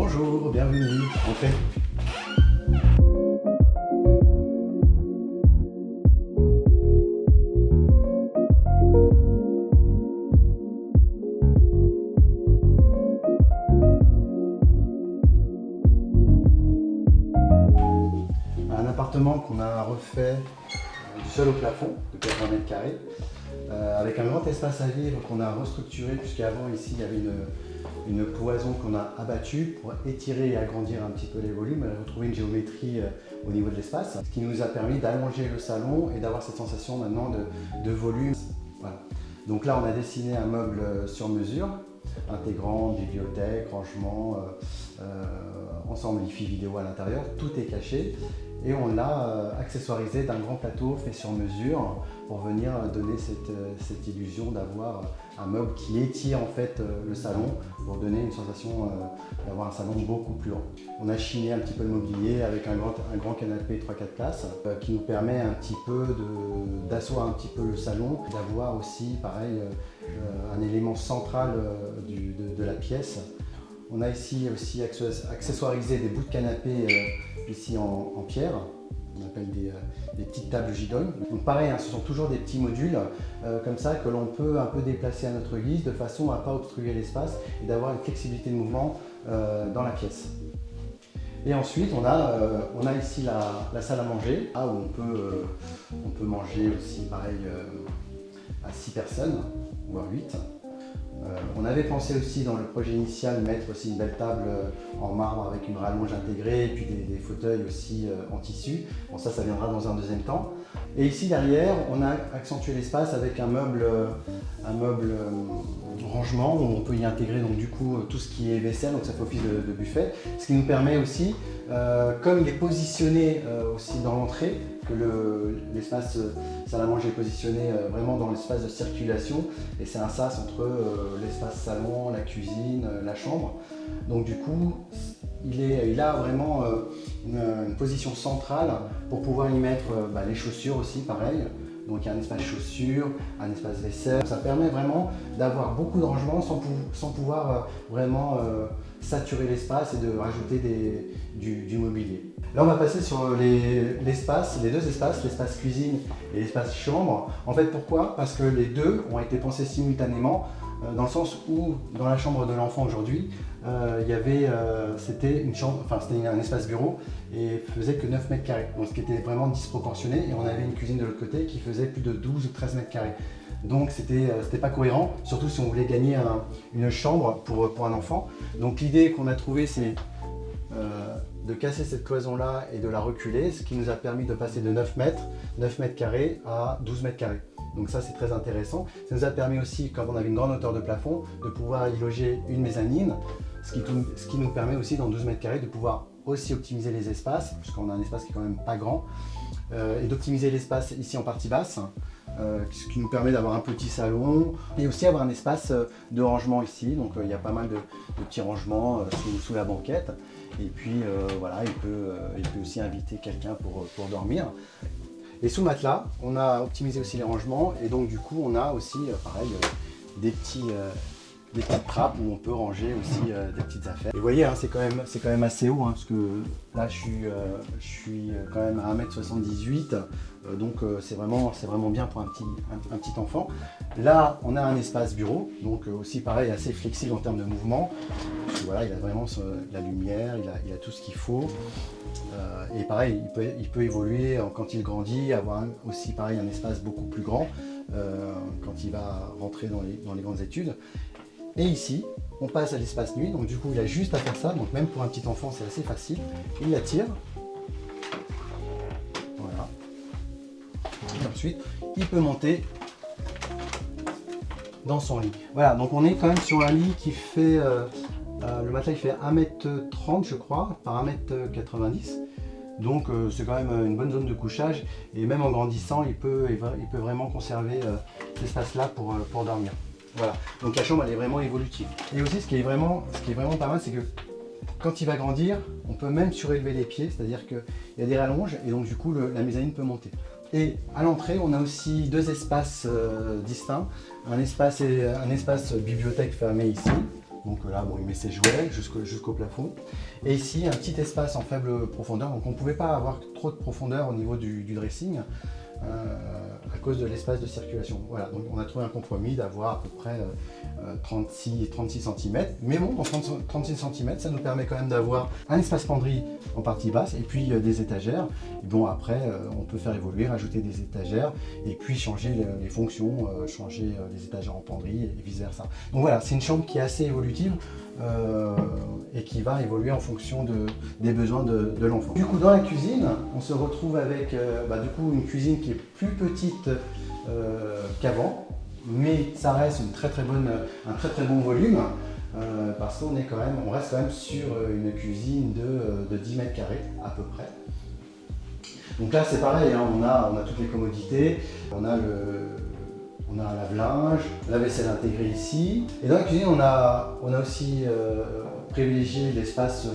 Bonjour, bienvenue, entrez. Un appartement qu'on a refait du sol au plafond, de 80 mètres carrés, avec un grand espace à vivre qu'on a restructuré, puisqu'avant ici il y avait une cloison qu'on a abattue pour étirer et agrandir un petit peu les volumes, retrouver une géométrie au niveau de l'espace, ce qui nous a permis d'allonger le salon et d'avoir cette sensation maintenant de volume. Voilà. Donc là on a dessiné un meuble sur mesure, intégrant bibliothèque, rangement, ensemble hi-fi vidéo à l'intérieur, tout est caché. Et on l'a accessoirisé d'un grand plateau fait sur mesure pour venir donner cette illusion d'avoir un meuble qui étire en fait le salon pour donner une sensation d'avoir un salon beaucoup plus grand. On a chiné un petit peu le mobilier avec un grand canapé 3-4 places qui nous permet un petit peu d'asseoir un petit peu le salon, d'avoir aussi pareil un élément central de la pièce. On a ici aussi accessoirisé des bouts de canapé ici en pierre, on appelle des petites tables gidogne. Donc pareil, hein, ce sont toujours des petits modules comme ça que l'on peut un peu déplacer à notre guise de façon à ne pas obstruer l'espace et d'avoir une flexibilité de mouvement dans la pièce. Et ensuite on a ici la salle à manger, là où on peut manger aussi pareil à 6 personnes, voire 8. On avait pensé aussi dans le projet initial mettre aussi une belle table en marbre avec une rallonge intégrée et puis des fauteuils aussi en tissu. Bon ça viendra dans un deuxième temps. Et ici derrière on a accentué l'espace avec un meuble rangement où on peut y intégrer donc du coup tout ce qui est vaisselle, donc ça fait office de buffet. Ce qui nous permet aussi, comme il est positionné aussi dans l'entrée, que l'espace salle à manger est positionné vraiment dans l'espace de circulation et c'est un sas entre l'espace salon, la cuisine, la chambre. Donc du coup, il a vraiment une position centrale pour pouvoir y mettre les chaussures aussi, pareil. Donc il y a un espace chaussures, un espace vaisselle. Ça permet vraiment d'avoir beaucoup de rangements sans pouvoir vraiment saturer l'espace et de rajouter du mobilier. Là on va passer sur les deux espaces, l'espace cuisine et l'espace chambre. En fait pourquoi? Parce que les deux ont été pensés simultanément dans le sens où dans la chambre de l'enfant aujourd'hui, c'était un espace bureau et faisait que 9 mètres carrés, donc ce qui était vraiment disproportionné, et on avait une cuisine de l'autre côté qui faisait plus de 12 ou 13 mètres carrés. Donc c'était pas cohérent, surtout si on voulait gagner une chambre pour un enfant. Donc l'idée qu'on a trouvée c'est de casser cette cloison là et de la reculer, ce qui nous a permis de passer de 9 mètres carrés à 12 mètres carrés. Donc ça c'est très intéressant. Ça nous a permis aussi, quand on avait une grande hauteur de plafond, de pouvoir y loger une mezzanine, ce qui nous permet aussi dans 12 mètres carrés de pouvoir aussi optimiser les espaces, puisqu'on a un espace qui est quand même pas grand, et d'optimiser l'espace ici en partie basse, ce qui nous permet d'avoir un petit salon et aussi avoir un espace de rangement ici. Donc il y a pas mal de petits rangements sous la banquette, et puis voilà, il peut aussi inviter quelqu'un pour dormir. Et sous le matelas, on a optimisé aussi les rangements, et donc du coup on a aussi pareil des petites trappes où on peut ranger aussi des petites affaires. Et vous voyez, hein, c'est quand même assez haut, hein, parce que là je suis quand même à 1m78, donc c'est vraiment bien pour un petit enfant. Là on a un espace bureau, donc aussi pareil assez flexible en termes de mouvement. Voilà, il a vraiment la lumière, il a tout ce qu'il faut. Et pareil, il peut évoluer quand il grandit, avoir aussi pareil un espace beaucoup plus grand quand il va rentrer dans les grandes études. Et ici, on passe à l'espace nuit, donc du coup il a juste à faire ça, donc même pour un petit enfant c'est assez facile. Il la tire, voilà. Et ensuite, il peut monter dans son lit. Voilà, donc on est quand même sur un lit qui fait, le matelas il fait 1m30 je crois, par 1m90. Donc c'est quand même une bonne zone de couchage, et même en grandissant, il peut vraiment conserver cet espace-là pour dormir. Voilà, donc la chambre elle est vraiment évolutive. Et aussi ce qui est vraiment pas mal, c'est que quand il va grandir, on peut même surélever les pieds, c'est-à-dire qu'il y a des rallonges et donc du coup la mezzanine peut monter. Et à l'entrée, on a aussi deux espaces distincts, un espace bibliothèque fermé ici, Donc là, bon, il met ses jouets jusqu'au plafond. Et ici, un petit espace en faible profondeur. Donc on ne pouvait pas avoir trop de profondeur au niveau du dressing à cause de l'espace de circulation. Voilà, donc on a trouvé un compromis d'avoir à peu près 36 cm. Mais bon, dans 36 cm, ça nous permet quand même d'avoir un espace penderie en partie basse et puis des étagères. Et bon, après, on peut faire évoluer, rajouter des étagères et puis changer les fonctions, changer les étagères en penderie et vice versa. Donc voilà, c'est une chambre qui est assez évolutive et qui va évoluer en fonction des besoins de l'enfant. Du coup, dans la cuisine, on se retrouve avec du coup, une cuisine qui est plus petite qu'avant, mais ça reste un très très bon volume parce qu'on reste quand même sur une cuisine de 10 mètres carrés à peu près. Donc là c'est pareil, hein, on a toutes les commodités, on a un lave-linge, la vaisselle intégrée ici. Et dans la cuisine, on a aussi privilégié l'espace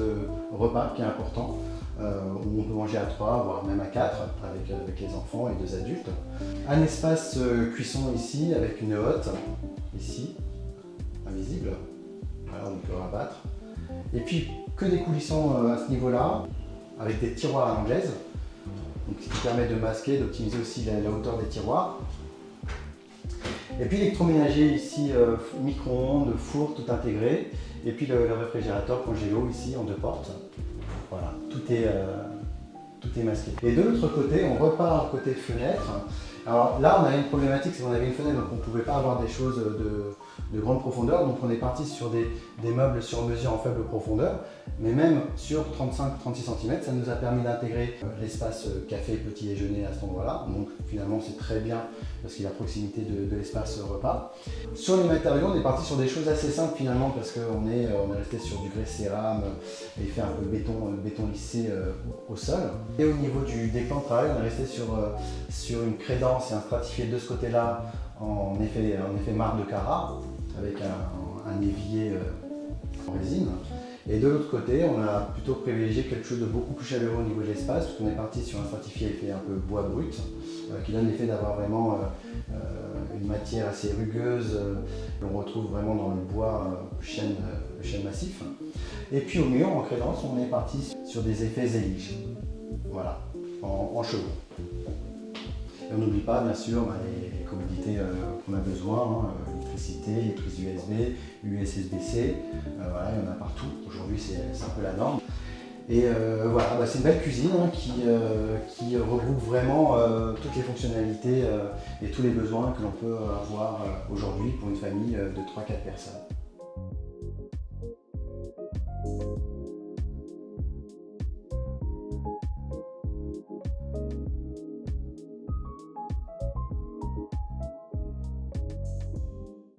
repas qui est important, où on peut manger à 3, voire même à 4, avec les enfants et 2 adultes. Un espace cuisson ici, avec une hotte, ici, invisible, voilà, on peut rabattre. Et puis, que des coulissons à ce niveau-là, avec des tiroirs à l'anglaise, donc, ce qui permet de masquer, d'optimiser aussi la hauteur des tiroirs. Et puis l'électroménager ici, micro-ondes, four, tout intégré. Et puis le réfrigérateur congélo ici en 2 portes. Voilà, tout est masqué. Et de l'autre côté, on repart côté fenêtre. Alors là, on avait une problématique, c'est qu'on avait une fenêtre, donc on ne pouvait pas avoir des choses de grande profondeur. Donc on est parti sur des meubles sur mesure en faible profondeur. Mais même sur 35-36 cm, ça nous a permis d'intégrer l'espace café et petit déjeuner à cet endroit-là. Donc finalement, c'est très bien parce qu'il y a proximité de l'espace repas. Sur les matériaux, on est parti sur des choses assez simples finalement parce qu'on est resté sur du grès cérame et fait un peu béton lissé au sol. Et au niveau des plans de travail, on est resté sur une crédence et un stratifié de ce côté-là en effet marbre de Carrare avec un évier en résine. Et de l'autre côté, on a plutôt privilégié quelque chose de beaucoup plus chaleureux au niveau de l'espace, parce qu'on est parti sur un stratifié effet un peu bois brut, qui donne l'effet d'avoir vraiment une matière assez rugueuse, qu'on retrouve vraiment dans le bois chêne massif. Et puis au mur, en crédence, on est parti sur des effets zélige, voilà, en chevaux. Et on n'oublie pas, bien sûr, les commodités qu'on a besoin, l'électricité, les prises USB, USB-C, voilà, il y en a partout. Aujourd'hui, c'est un peu la norme. Et voilà, c'est une belle cuisine qui regroupe vraiment toutes les fonctionnalités et tous les besoins que l'on peut avoir aujourd'hui pour une famille de 3-4 personnes.